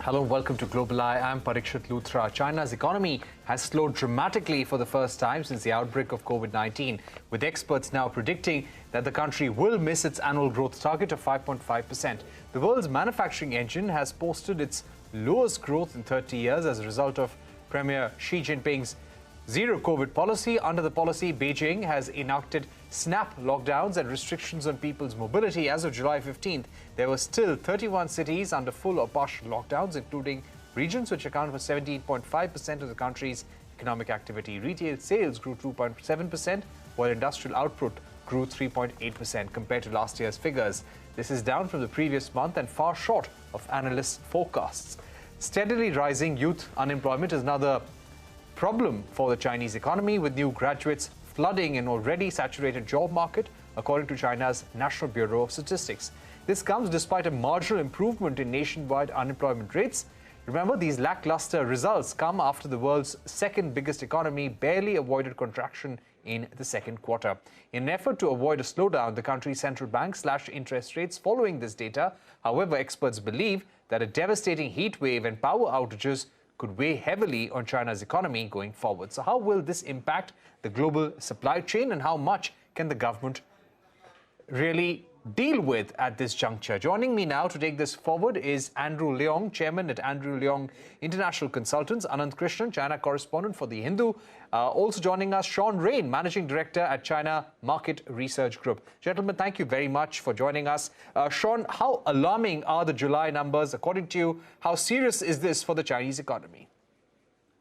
Hello, welcome to Global Eye. I'm Parikshit Luthra. China's economy has slowed dramatically for the first time since the outbreak of COVID-19, with experts now predicting that the country will miss its annual growth target of 5.5%. The world's manufacturing engine has posted its lowest growth in 30 years as a result of Premier Xi Jinping's zero-COVID policy. Under the policy, Beijing has enacted snap lockdowns and restrictions on people's mobility. As of July 15th, there were still 31 cities under full or partial lockdowns, including regions which account for 17.5% of the country's economic activity. Retail sales grew 2.7%, while industrial output grew 3.8% compared to last year's figures. This is down from the previous month and far short of analysts' forecasts. Steadily rising youth unemployment is another problem for the Chinese economy, with new graduates flooding an already saturated job market, according to China's National Bureau of Statistics. This comes despite a marginal improvement in nationwide unemployment rates. Remember, these lackluster results come after the world's second biggest economy barely avoided contraction in the second quarter. In an effort to avoid a slowdown, the country's central bank slashed interest rates following this data. However, experts believe that a devastating heat wave and power outages could weigh heavily on China's economy going forward. So how will this impact the global supply chain, and how much can the government really deal with at this juncture? Joining me now to take this forward is Andrew Leong, chairman at Andrew Leong International Consultants, Anant Krishnan, China correspondent for The Hindu. Also joining us, Sean Rain, managing director at China Market Research Group. Gentlemen, thank you very much for joining us. Sean, how alarming are the July numbers? According to you, how serious is this for the Chinese economy?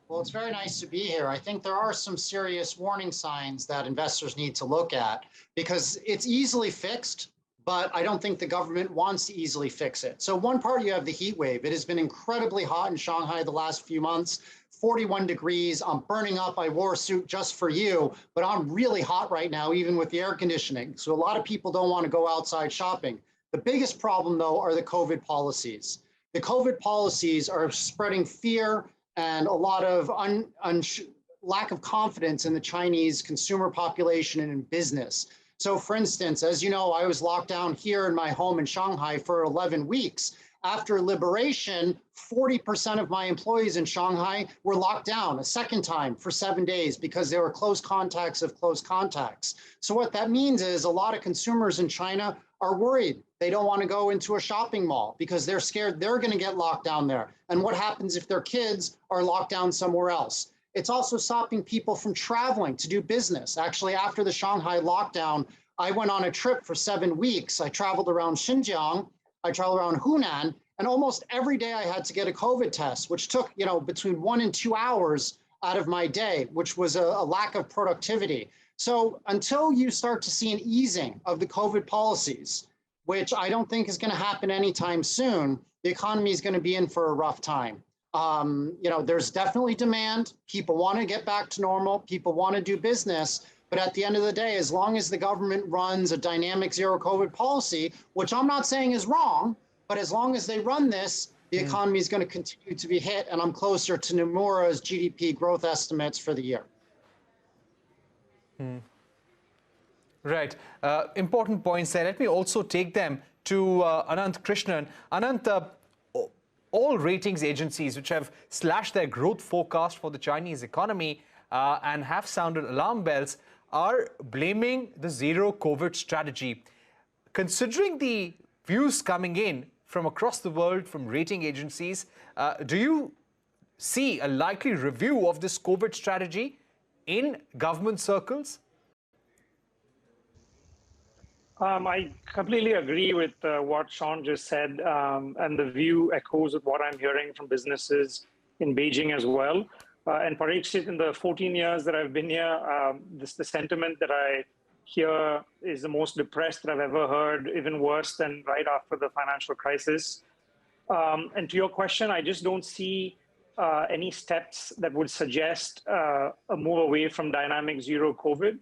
Well, it's very nice to be here. I think there are some serious warning signs that investors need to look at, because it's easily fixed, but I don't think the government wants to easily fix it. So one part, you have the heat wave. It has been incredibly hot in Shanghai the last few months, 41 degrees. I'm burning up. I wore a suit just for you, but I'm really hot right now, even with the air conditioning. So a lot of people don't want to go outside shopping. The biggest problem, though, are the COVID policies. The COVID policies are spreading fear and a lot of lack of confidence in the Chinese consumer population and in business. So for instance, as you know, I was locked down here in my home in Shanghai for 11 weeks. After liberation, 40% of my employees in Shanghai were locked down a second time for 7 days because they were close contacts of close contacts. So what that means is a lot of consumers in China are worried. They don't want to go into a shopping mall because they're scared they're going to get locked down there. And what happens if their kids are locked down somewhere else? It's also stopping people from traveling to do business. Actually, after the Shanghai lockdown, I went on a trip for 7 weeks. I traveled around Xinjiang, I traveled around Hunan, and almost every day I had to get a COVID test, which took, between 1 and 2 hours out of my day, which was a lack of productivity. So until you start to see an easing of the COVID policies, which I don't think is going to happen anytime soon, the economy is going to be in for a rough time. There's definitely demand. People want to get back to normal. People want to do business. But at the end of the day, as long as the government runs a dynamic zero COVID policy, which I'm not saying is wrong, but as long as they run this, the economy is going to continue to be hit. And I'm closer to Nomura's GDP growth estimates for the year. Right. Important points there. Let me also take them to Anant Krishnan. Anant, all ratings agencies which have slashed their growth forecast for the Chinese economy and have sounded alarm bells are blaming the zero COVID strategy. Considering the views coming in from across the world from rating agencies, do you see a likely review of this COVID strategy in government circles? I completely agree with what Sean just said, and the view echoes with what I'm hearing from businesses in Beijing as well. And Parikshit, in the 14 years that I've been here, the sentiment that I hear is the most depressed that I've ever heard, even worse than right after the financial crisis. And to your question, I just don't see any steps that would suggest a move away from dynamic zero COVID.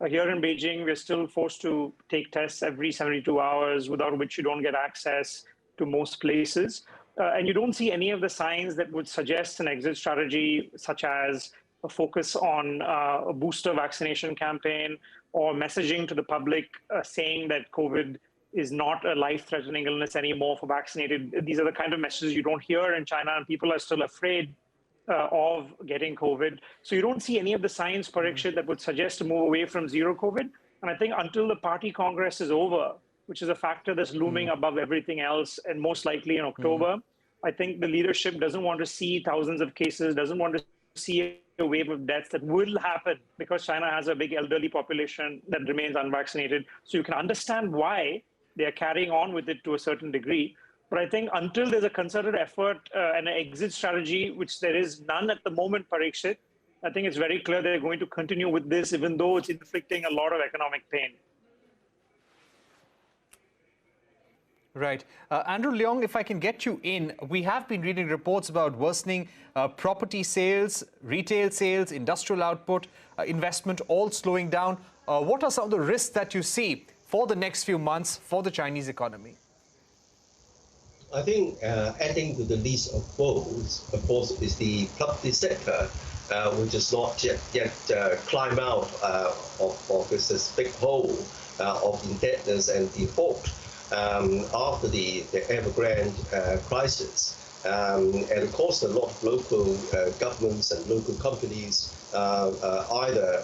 Here in Beijing, we're still forced to take tests every 72 hours, without which you don't get access to most places. And you don't see any of the signs that would suggest an exit strategy, such as a focus on a booster vaccination campaign or messaging to the public saying that COVID is not a life-threatening illness anymore for vaccinated. These are the kind of messages you don't hear in China, and people are still afraid of getting COVID. So you don't see any of the signs, Parikshit, that would suggest to move away from zero COVID. And I think until the party congress is over, which is a factor that's looming above everything else, and most likely in October, I think the leadership doesn't want to see thousands of cases, doesn't want to see a wave of deaths that will happen because China has a big elderly population that remains unvaccinated. So you can understand why they are carrying on with it to a certain degree. But I think until there's a concerted effort and an exit strategy, which there is none at the moment, Parikshit, I think it's very clear they're going to continue with this, even though it's inflicting a lot of economic pain. Right. Andrew Leong, if I can get you in, we have been reading reports about worsening property sales, retail sales, industrial output, investment, all slowing down. What are some of the risks that you see for the next few months for the Chinese economy? I think adding to the list of woes, of course, is the property sector, which has not yet climbed out of this big hole of indebtedness and default after the Evergrande crisis. And of course, a lot of local governments and local companies either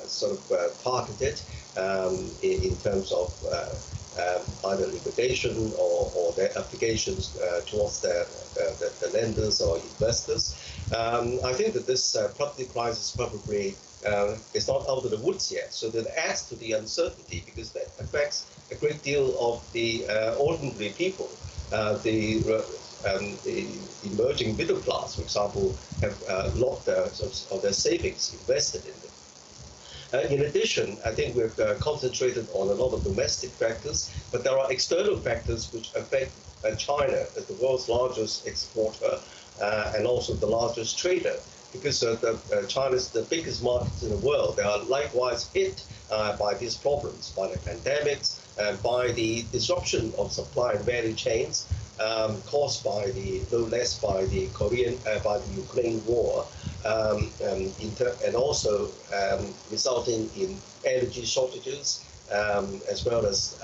sort of targeted in terms of either liquidation or their applications towards the lenders or investors. I think that this property crisis probably is not out of the woods yet, so that adds to the uncertainty because that affects a great deal of the ordinary people. The emerging middle class, for example, have a lot of their savings invested in them. In addition, I think we've concentrated on a lot of domestic factors, but there are external factors which affect China as the world's largest exporter and also the largest trader, because China is the biggest market in the world. They are likewise hit by these problems, by the pandemics, by the disruption of supply and value chains caused by no less by the Ukraine war, and also resulting in energy shortages, as well as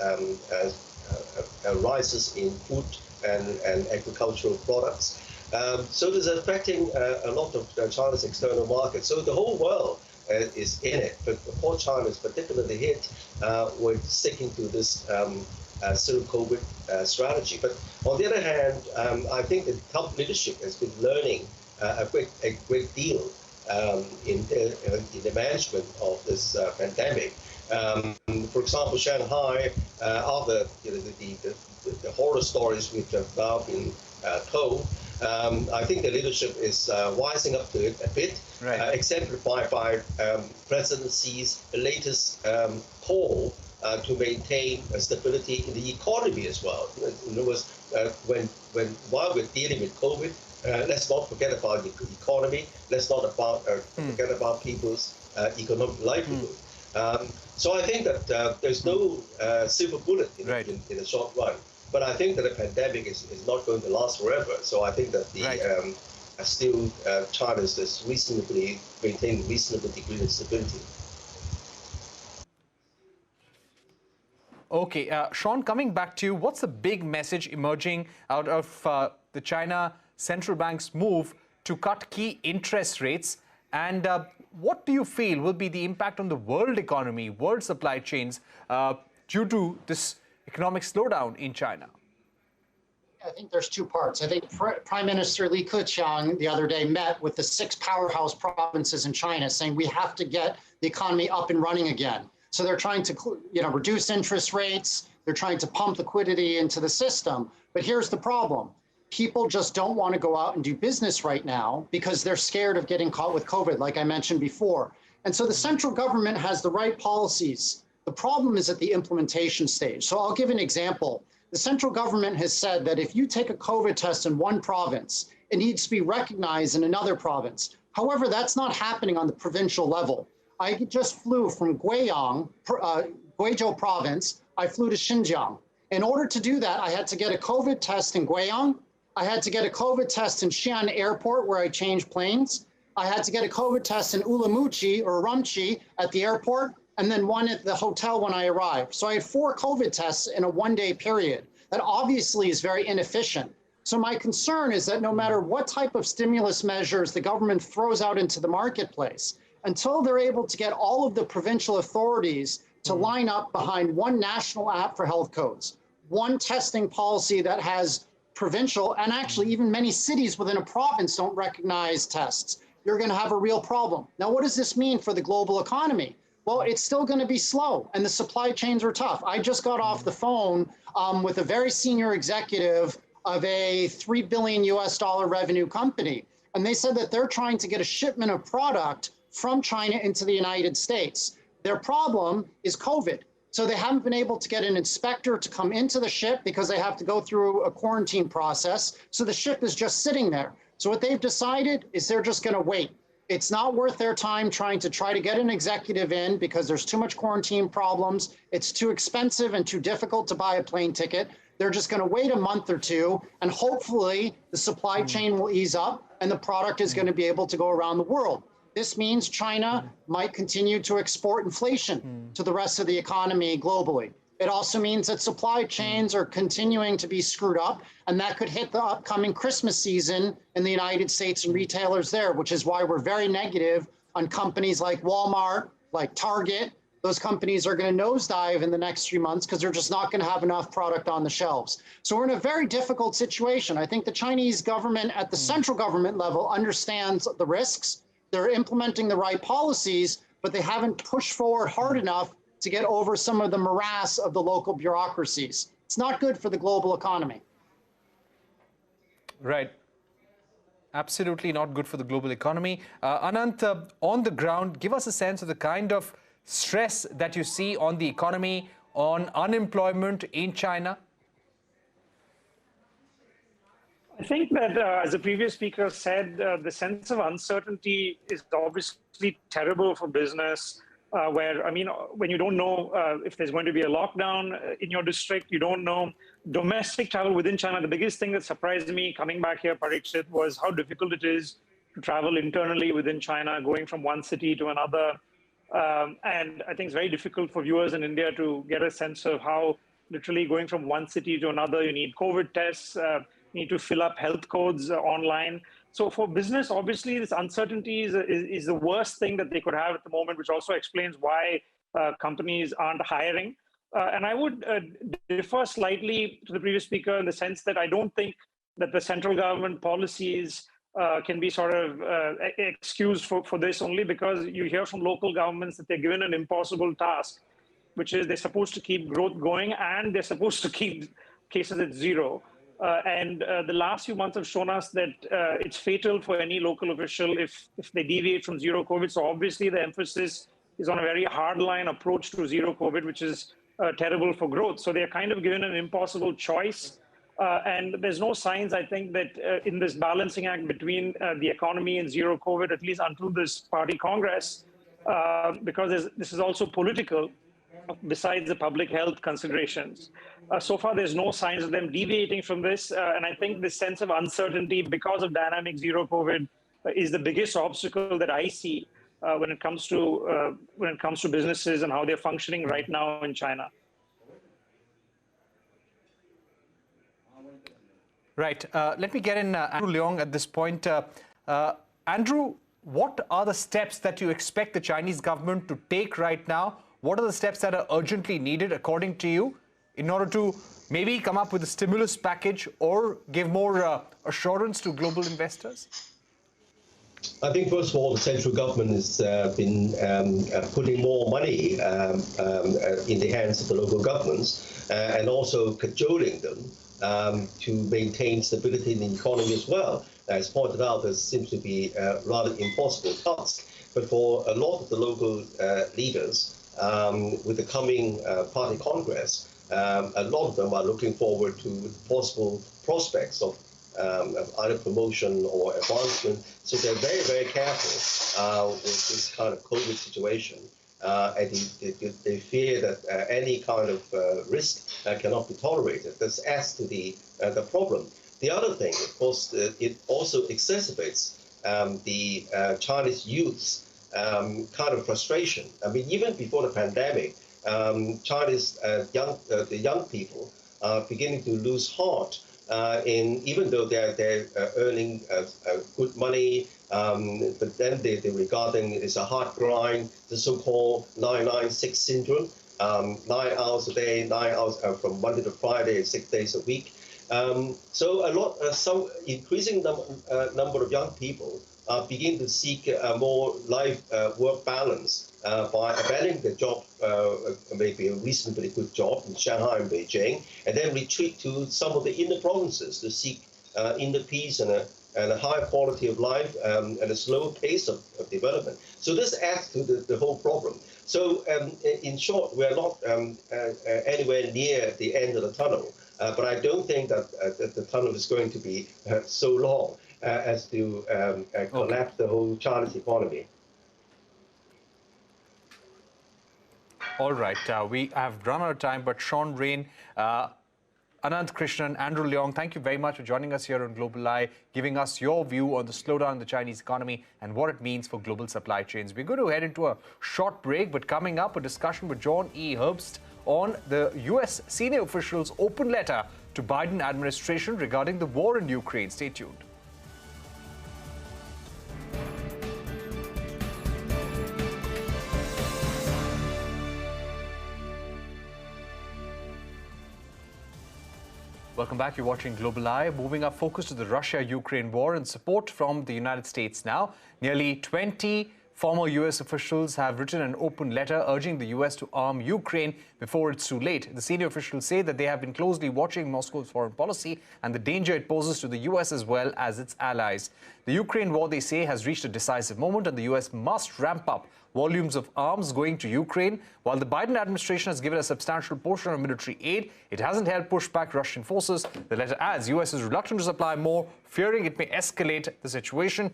rises in food and agricultural products. So this is affecting a lot of China's external market. So the whole world is in it, but for China is particularly hit with sticking to this zero COVID strategy. But on the other hand, I think the top leadership has been learning a great deal in the management of this pandemic. For example, Shanghai, after the horror stories which have now been told, I think the leadership is wising up to it a bit, right. Exemplified by President Xi's latest call to maintain stability in the economy as well. In other words, while we're dealing with COVID, let's not forget about the economy. Let's not forget about people's economic livelihood. So I think that there's no silver bullet in the short run. But I think that the pandemic is not going to last forever. So I think that the still China is reasonably maintaining a reasonable degree of stability. Okay, Sean, coming back to you, what's the big message emerging out of the China central bank's move to cut key interest rates? And what do you feel will be the impact on the world economy, world supply chains due to this economic slowdown in China? I think there's two parts. I think Prime Minister Li Keqiang the other day met with the 6 powerhouse provinces in China, saying we have to get the economy up and running again. So they're trying to, reduce interest rates. They're trying to pump liquidity into the system. But here's the problem. People just don't want to go out and do business right now because they're scared of getting caught with COVID, like I mentioned before. And so the central government has the right policies. The problem is at the implementation stage. So I'll give an example. The central government has said that if you take a COVID test in one province, it needs to be recognized in another province. However, that's not happening on the provincial level. I just flew from Guizhou province. I flew to Xinjiang. In order to do that, I had to get a COVID test in Guiyang. I had to get a COVID test in Xi'an Airport, where I changed planes. I had to get a COVID test in Ulaanbaatar or Urumqi at the airport. and then one at the hotel when I arrived. So I had 4 COVID tests in a one-day period. That obviously is very inefficient. So my concern is that no matter what type of stimulus measures the government throws out into the marketplace, until they're able to get all of the provincial authorities to line up behind one national app for health codes, one testing policy that has provincial, and actually even many cities within a province don't recognize tests, you're going to have a real problem. Now, what does this mean for the global economy? Well, it's still going to be slow, and the supply chains are tough. I just got off the phone with a very senior executive of a $3 billion revenue company, and they said that they're trying to get a shipment of product from China into the United States. Their problem is COVID. So they haven't been able to get an inspector to come into the ship because they have to go through a quarantine process. So the ship is just sitting there. So what they've decided is they're just going to wait. It's not worth their time trying to get an executive in because there's too much quarantine problems. It's too expensive and too difficult to buy a plane ticket. They're just going to wait a month or two, and hopefully the supply chain will ease up and the product is going to be able to go around the world. This means China might continue to export inflation to the rest of the economy globally. It also means that supply chains are continuing to be screwed up, and that could hit the upcoming Christmas season in the United States and retailers there, which is why we're very negative on companies like Walmart, like Target. Those companies are going to nosedive in the next 3 months because they're just not going to have enough product on the shelves. So we're in a very difficult situation. I think the Chinese government at the central government level understands the risks. They're implementing the right policies, but they haven't pushed forward hard enough to get over some of the morass of the local bureaucracies. It's not good for the global economy. Right. Absolutely not good for the global economy. Anant, on the ground, give us a sense of the kind of stress that you see on the economy, on unemployment in China. I think that, as the previous speaker said, the sense of uncertainty is obviously terrible for business, where, I mean, when you don't know if there's going to be a lockdown in your district, you don't know. Domestic travel within China, the biggest thing that surprised me coming back here, Parikshit, was how difficult it is to travel internally within China, going from one city to another. And I think it's very difficult for viewers in India to get a sense of how literally going from one city to another, you need COVID tests, need to fill up health codes online. So for business, obviously, this uncertainty is the worst thing that they could have at the moment, which also explains why companies aren't hiring. And I would differ slightly to the previous speaker in the sense that I don't think that the central government policies can be sort of excused for this, only because you hear from local governments that they're given an impossible task, which is they're supposed to keep growth going and they're supposed to keep cases at zero. And the last few months have shown us that it's fatal for any local official if they deviate from zero COVID. So obviously the emphasis is on a very hardline approach to zero COVID, which is terrible for growth. So they're kind of given an impossible choice. And there's no signs, I think, that in this balancing act between the economy and zero COVID, at least until this party Congress, because this is also political, besides the public health considerations. So far, there's no signs of them deviating from this. And I think this sense of uncertainty because of dynamic zero COVID is the biggest obstacle that I see when it comes to businesses and how they're functioning right now in China. Right. Let me get in Andrew Leong at this point. Andrew, what are the steps that you expect the Chinese government to take right now? What are the steps that are urgently needed, according to you, in order to maybe come up with a stimulus package or give more assurance to global investors? I think, first of all, the central government has been putting more money in the hands of the local governments and also cajoling them to maintain stability in the economy as well. As pointed out, there seems to be a rather impossible task. But for a lot of the local leaders, with the coming party Congress, a lot of them are looking forward to possible prospects of either promotion or advancement. So they're very, very careful with this kind of COVID situation. And they fear that any kind of risk cannot be tolerated. This adds to the problem. The other thing, of course, it also exacerbates the Chinese youth's kind of frustration. I mean, even before the pandemic, China's the young people are beginning to lose heart. Even though they're earning good money, but then they're regarding it as a hard grind, the so-called 996 syndrome, 9 hours a day, 9 hours from Monday to Friday, 6 days a week. So some increasing number of young people begin to seek a more life-work balance by abandoning the job, maybe a reasonably good job in Shanghai and Beijing, and then retreat to some of the inner provinces to seek inner peace and a higher quality of life and a slower pace of development. So this adds to the whole problem. So in short, we're not anywhere near the end of the tunnel, but I don't think that the tunnel is going to be so long as to collapse the whole Chinese economy. All right, we have run out of time, but Sean Rain, Anand Krishnan, Andrew Leong, thank you very much for joining us here on Global Eye, giving us your view on the slowdown in the Chinese economy and what it means for global supply chains. We're going to head into a short break, but coming up, a discussion with John E. Herbst on the U.S. senior officials' open letter to Biden administration regarding the war in Ukraine. Stay tuned. Welcome back. You're watching Global Eye. Moving our focus to the Russia-Ukraine war and support from the United States now. Nearly 20 former U.S. officials have written an open letter urging the U.S. to arm Ukraine before it's too late. The senior officials say that they have been closely watching Moscow's foreign policy and the danger it poses to the U.S. as well as its allies. The Ukraine war, they say, has reached a decisive moment and the U.S. must ramp up volumes of arms going to Ukraine. While the Biden administration has given a substantial portion of military aid, it hasn't helped push back Russian forces. The letter adds U.S. is reluctant to supply more, fearing it may escalate the situation,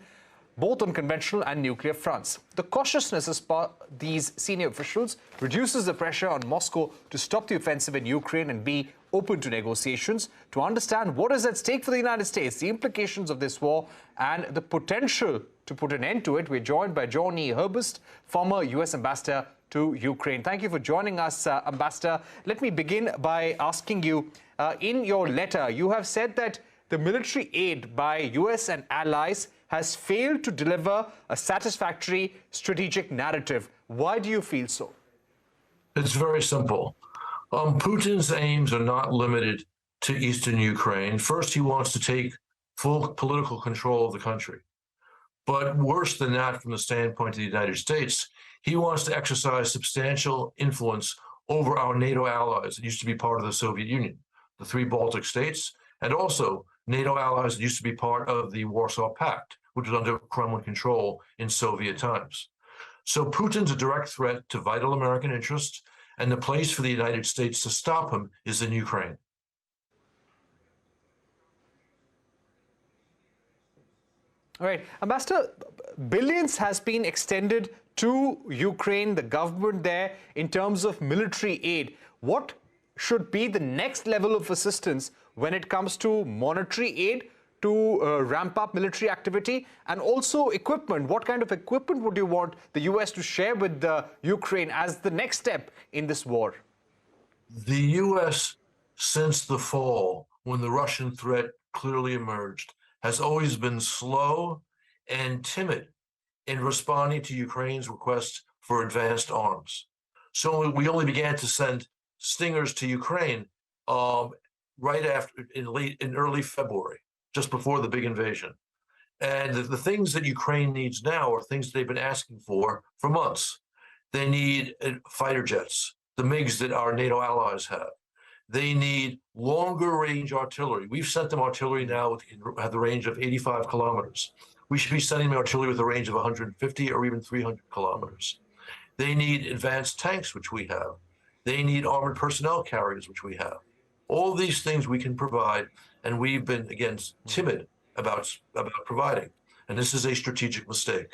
both on conventional and nuclear fronts. The cautiousness as per these senior officials reduces the pressure on Moscow to stop the offensive in Ukraine and be open to negotiations. To understand what is at stake for the United States, the implications of this war, and the potential to put an end to it, we're joined by John E. Herbst, former U.S. ambassador to Ukraine. Thank you for joining us, Ambassador. Let me begin by asking you, in your letter, you have said that the military aid by U.S. and allies has failed to deliver a satisfactory strategic narrative. Why do you feel so? It's very simple. Putin's aims are not limited to eastern Ukraine. First, he wants to take full political control of the country. But worse than that, from the standpoint of the United States, he wants to exercise substantial influence over our NATO allies that used to be part of the Soviet Union, the 3 Baltic states, and also NATO allies that used to be part of the Warsaw Pact, which was under Kremlin control in Soviet times. So Putin's a direct threat to vital American interests, and the place for the United States to stop him is in Ukraine. All right, Ambassador, billions has been extended to Ukraine, the government there, in terms of military aid. What should be the next level of assistance when it comes to monetary aid to ramp up military activity and also equipment? What kind of equipment would you want the U.S. to share with Ukraine as the next step in this war? The U.S., since the fall, when the Russian threat clearly emerged, has always been slow and timid in responding to Ukraine's request for advanced arms. So we only began to send Stingers to Ukraine right after, in early February, just before the big invasion. And the things that Ukraine needs now are things they've been asking for months. They need fighter jets, the MiGs that our NATO allies have. They need longer range artillery. We've sent them artillery now with the range of 85 kilometers. We should be sending them artillery with a range of 150 or even 300 kilometers. They need advanced tanks, which we have. They need armored personnel carriers, which we have. All these things we can provide, and we've been, again, timid about providing. And this is a strategic mistake.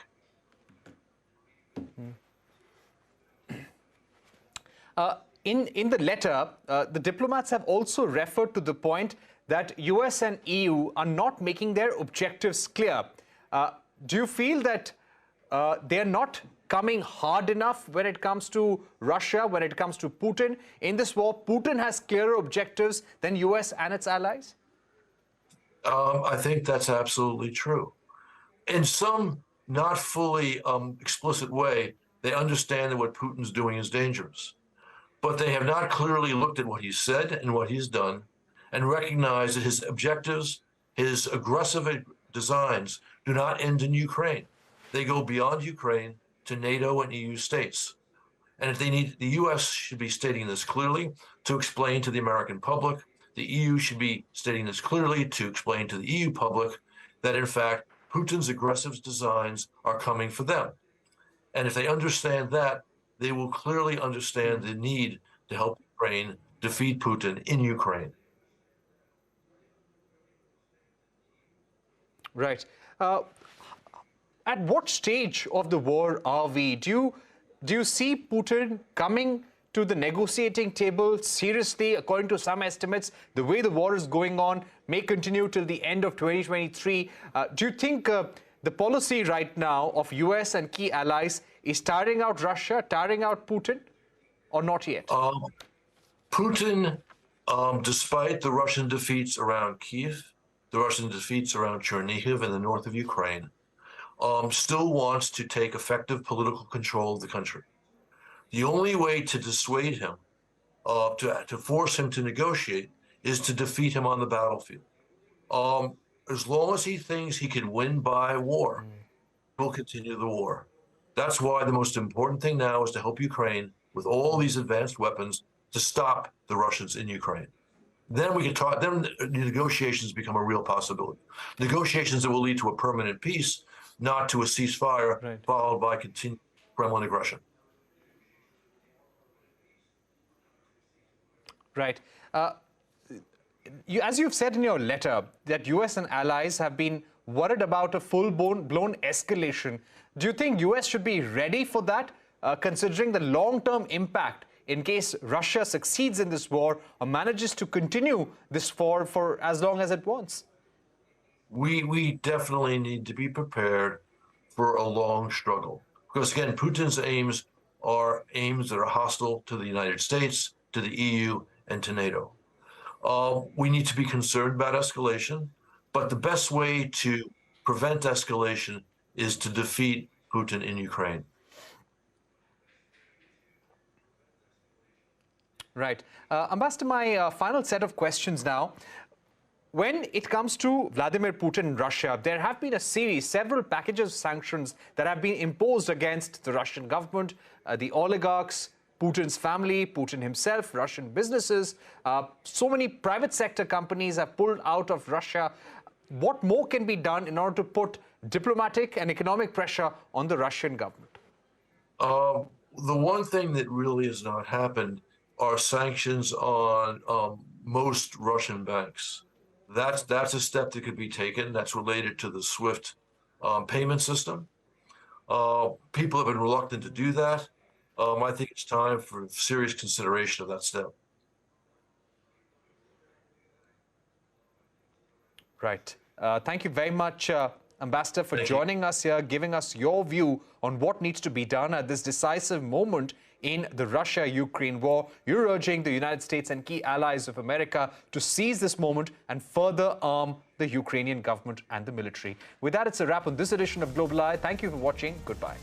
In the letter, the diplomats have also referred to the point that US and EU are not making their objectives clear. Do you feel that they're not coming hard enough when it comes to Russia, when it comes to Putin? In this war, Putin has clearer objectives than US and its allies? I think that's absolutely true. In some not fully explicit way, they understand that what Putin's doing is dangerous. But they have not clearly looked at what he's said and what he's done and recognized that his objectives, his aggressive designs, do not end in Ukraine. They go beyond Ukraine to NATO and EU states. And if they need, the US should be stating this clearly to explain to the American public. The EU should be stating this clearly to explain to the EU public that, in fact, Putin's aggressive designs are coming for them. And if they understand that, they will clearly understand the need to help Ukraine defeat Putin in Ukraine. Right. At what stage of the war are we? Do you see Putin coming to the negotiating table seriously? According to some estimates, the way the war is going on may continue till the end of 2023. Do you think the policy right now of US and key allies is tiring out Russia, tiring out Putin, or not yet? Putin, despite the Russian defeats around Kyiv, the Russian defeats around Chernihiv in the north of Ukraine, still wants to take effective political control of the country. The only way to dissuade him, to force him to negotiate, is to defeat him on the battlefield. As long as he thinks he can win by war, he'll continue the war. That's why the most important thing now is to help Ukraine with all these advanced weapons to stop the Russians in Ukraine. Then we can talk. Then the negotiations become a real possibility. Negotiations that will lead to a permanent peace, not to a ceasefire, right, followed by continued Kremlin aggression. Right. As you've said in your letter, that US and allies have been worried about a full-blown escalation. Do you think US should be ready for that, considering the long-term impact in case Russia succeeds in this war or manages to continue this war for as long as it wants? We definitely need to be prepared for a long struggle. Because again, Putin's aims that are hostile to the United States, to the EU, and to NATO. We need to be concerned about escalation, but the best way to prevent escalation is to defeat Putin in Ukraine. Right. Ambassador, my final set of questions now. When it comes to Vladimir Putin and Russia, there have been several packages of sanctions that have been imposed against the Russian government, the oligarchs, Putin's family, Putin himself, Russian businesses. So many private sector companies have pulled out of Russia. What more can be done in order to put diplomatic and economic pressure on the Russian government? The one thing that really has not happened are sanctions on most Russian banks. That's a step that could be taken. That's related to the SWIFT payment system. People have been reluctant to do that. I think it's time for serious consideration of that step. Right. Thank you very much, Ambassador, for joining us here, giving us your view on what needs to be done at this decisive moment in the Russia-Ukraine war. You're urging the United States and key allies of America to seize this moment and further arm the Ukrainian government and the military. With that, it's a wrap on this edition of Global Eye. Thank you for watching. Goodbye.